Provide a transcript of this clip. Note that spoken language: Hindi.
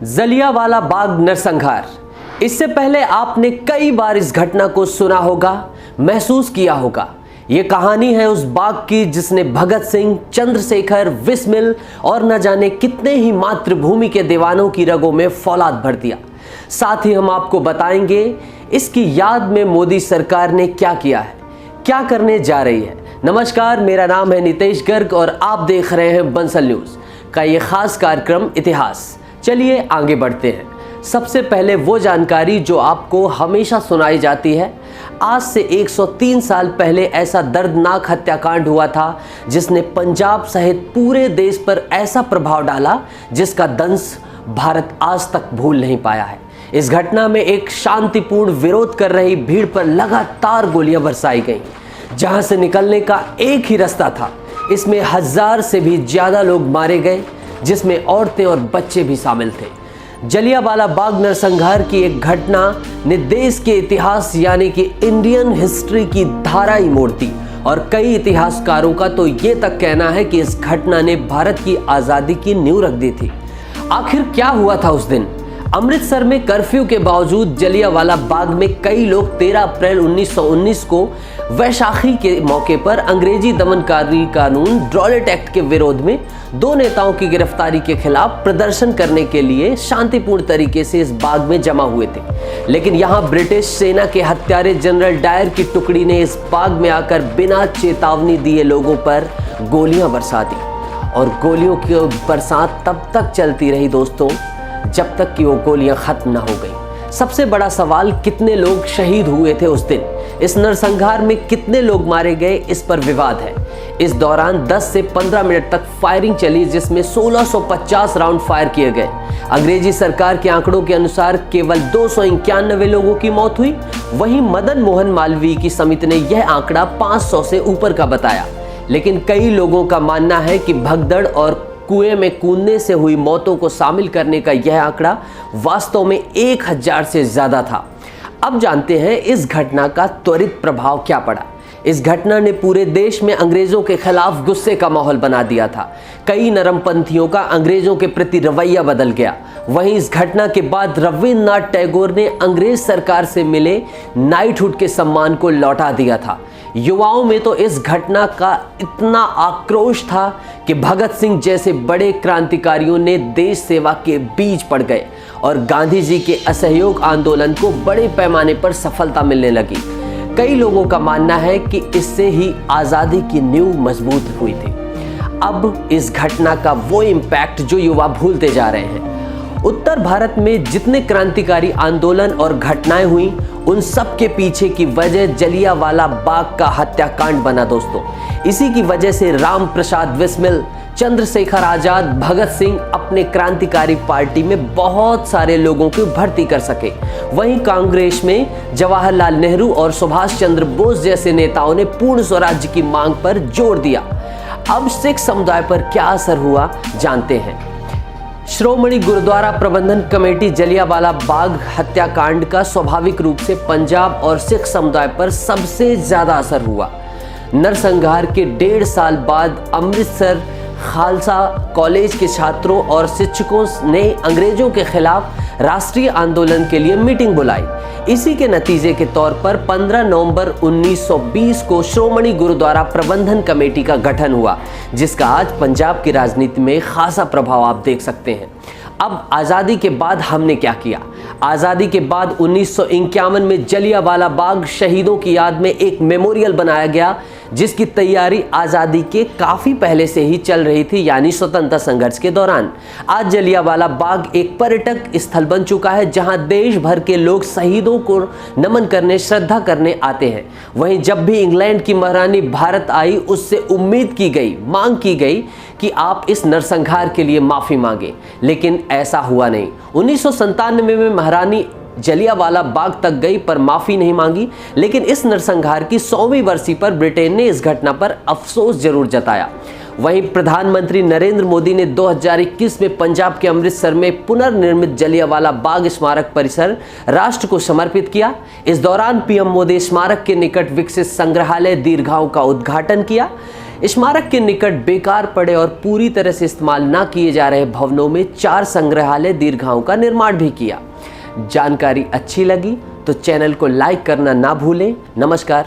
जलियांवाला बाग नरसंहार। इससे पहले आपने कई बार इस घटना को सुना होगा, महसूस किया होगा। ये कहानी है उस बाग की जिसने भगत सिंह, चंद्रशेखर, बिस्मिल और न जाने कितने ही मातृभूमि के दीवानों की रगों में फौलाद भर दिया। साथ ही हम आपको बताएंगे इसकी याद में मोदी सरकार ने क्या किया है, क्या करने जा रही है। नमस्कार, मेरा नाम है नितेश गर्ग और आप देख रहे हैं बंसल न्यूज़ का ये खास कार्यक्रम इतिहास। चलिए आगे बढ़ते हैं। सबसे पहले वो जानकारी जो आपको हमेशा सुनाई जाती है। आज से 103 साल पहले ऐसा दर्दनाक हत्याकांड हुआ था जिसने पंजाब सहित पूरे देश पर ऐसा प्रभाव डाला जिसका दंश भारत आज तक भूल नहीं पाया है। इस घटना में एक शांतिपूर्ण विरोध कर रही भीड़ पर लगातार गोलियां बरसाई गईं, जहां से निकलने का एक ही रास्ता था। इसमें 1000 से भी ज्यादा लोग मारे गए, जिसमें औरतें और बच्चे भी शामिल थे। जलियांवाला बाग नरसंहार की एक घटना ने देश के इतिहास यानी कि इंडियन हिस्ट्री की धारा ही मोड़ दी और कई इतिहासकारों का तो ये तक कहना है कि इस घटना ने भारत की आज़ादी की नींव रख दी थी। आखिर क्या हुआ था उस दिन? अमृतसर में कर्फ्यू के बावजूद जलियांवाला बाग में कई लोग 13 अप्रैल 1919 को वैशाखी के मौके पर अंग्रेजी दमनकारी कानून ड्रॉलेट एक्ट के विरोध में दो नेताओं की गिरफ्तारी के खिलाफ प्रदर्शन करने के लिए शांतिपूर्ण तरीके से इस बाग में जमा हुए थे। लेकिन यहाँ ब्रिटिश सेना के हत्यारे जनरल डायर की टुकड़ी ने इस बाग में आकर बिना चेतावनी दिए लोगों पर गोलियां बरसा दी और गोलियों की बरसात तब तक चलती रही दोस्तों, जब तक कि वो गोलियां खत्म न हो गई। सबसे बड़ा सवाल, कितने लोग शहीद हुए थे उस दिन? इस नरसंहार में कितने लोग मारे गए, इस पर विवाद है। इस दौरान 10 से 15 मिनट तक फायरिंग चली, जिसमें 1650 राउंड फायर किए गए। अंग्रेजी सरकार के आंकड़ों के अनुसार केवल 291 लोगों की मौत हुई। वहीं मदन मोहन मालवीय की समिति ने यह आंकड़ा 500 से ऊपर का बताया। लेकिन कई लोगों का मानना है कि भगदड़ और कुएं में कूदने से हुई मौतों को शामिल करने का यह आंकड़ा वास्तव में 1000 से ज्यादा था। अब जानते हैं इस घटना का त्वरित प्रभाव क्या पड़ा। इस घटना ने पूरे देश में अंग्रेजों के खिलाफ गुस्से का माहौल बना दिया था। कई नरमपंथियों का अंग्रेजों के प्रति रवैया बदल गया। वहीं इस घटना के बाद रविन्द्रनाथ टैगोर ने अंग्रेज सरकार से मिले नाइटहुड के सम्मान को लौटा दिया था। युवाओं में तो इस घटना का इतना आक्रोश था कि भगत सिंह जैसे बड़े क्रांतिकारियों ने देश सेवा के बीच पड़ गए और गांधी जी के असहयोग आंदोलन को बड़े पैमाने पर सफलता मिलने लगी। कई लोगों का मानना है कि इससे ही आज़ादी की नींव मजबूत हुई थी। अब इस घटना का वो इम्पैक्ट जो युवा भूलते जा रहे हैं। उत्तर भारत में जितने क्रांतिकारी आंदोलन और घटनाएं हुई, उन सब के पीछे की वजह जलियांवाला बाग का हत्याकांड बना दोस्तों। इसी की वजह से राम प्रसाद बिस्मिल, चंद्रशेखर आजाद, भगत सिंह अपने क्रांतिकारी पार्टी में बहुत सारे लोगों की भर्ती कर सके। वहीं कांग्रेस में जवाहरलाल नेहरू और सुभाष चंद्र बोस जैसे नेताओं ने पूर्ण स्वराज्य की मांग पर जोर दिया। अब सिख समुदाय पर क्या असर हुआ जानते हैं। श्रोमणी गुरुद्वारा प्रबंधन कमेटी जलियांवाला बाग हत्याकांड का स्वाभाविक रूप से पंजाब और सिख समुदाय पर सबसे ज्यादा असर हुआ। नरसंहार के 1.5 साल बाद अमृतसर खालसा कॉलेज के छात्रों और शिक्षकों ने अंग्रेजों के खिलाफ राष्ट्रीय आंदोलन के लिए मीटिंग बुलाई। इसी के नतीजे के तौर पर 15 नवंबर 1920 को श्रोमणी गुरुद्वारा प्रबंधन कमेटी का गठन हुआ, जिसका आज पंजाब की राजनीति में खासा प्रभाव आप देख सकते हैं। अब आज़ादी के बाद हमने क्या किया? आज़ादी के बाद 1951 में जलियांवाला बाग शहीदों की याद में एक मेमोरियल बनाया गया, जिसकी तैयारी आज़ादी के काफ़ी पहले से ही चल रही थी, यानी स्वतंत्रता संघर्ष के दौरान। आज जलियांवाला बाग एक पर्यटक स्थल बन चुका है, जहां देश भर के लोग शहीदों को नमन करने, श्रद्धा करने आते हैं। वहीं जब भी इंग्लैंड की महारानी भारत आई, उससे उम्मीद की गई, मांग की गई कि आप इस नरसंहार के लिए माफ़ी मांगे, लेकिन ऐसा हुआ नहीं। 1997 में महारानी जलियांवाला बाग तक गई पर माफी नहीं मांगी। लेकिन इस नरसंहार की 100वीं बरसी पर ब्रिटेन ने इस घटना पर अफसोस जरूर जताया। वहीं प्रधानमंत्री नरेंद्र मोदी ने 2021 में पंजाब के अमृतसर में पुनर्निर्मित जलियांवाला बाग स्मारक परिसर राष्ट्र को समर्पित किया। इस दौरान पीएम मोदी स्मारक के निकट विकसित संग्रहालय दीर्घाओं का उद्घाटन किया। स्मारक के निकट बेकार पड़े और पूरी तरह से इस्तेमाल न किए जा रहे भवनों में 4 संग्रहालय दीर्घाओं का निर्माण भी किया। जानकारी अच्छी लगी तो चैनल को लाइक करना ना भूलें। नमस्कार।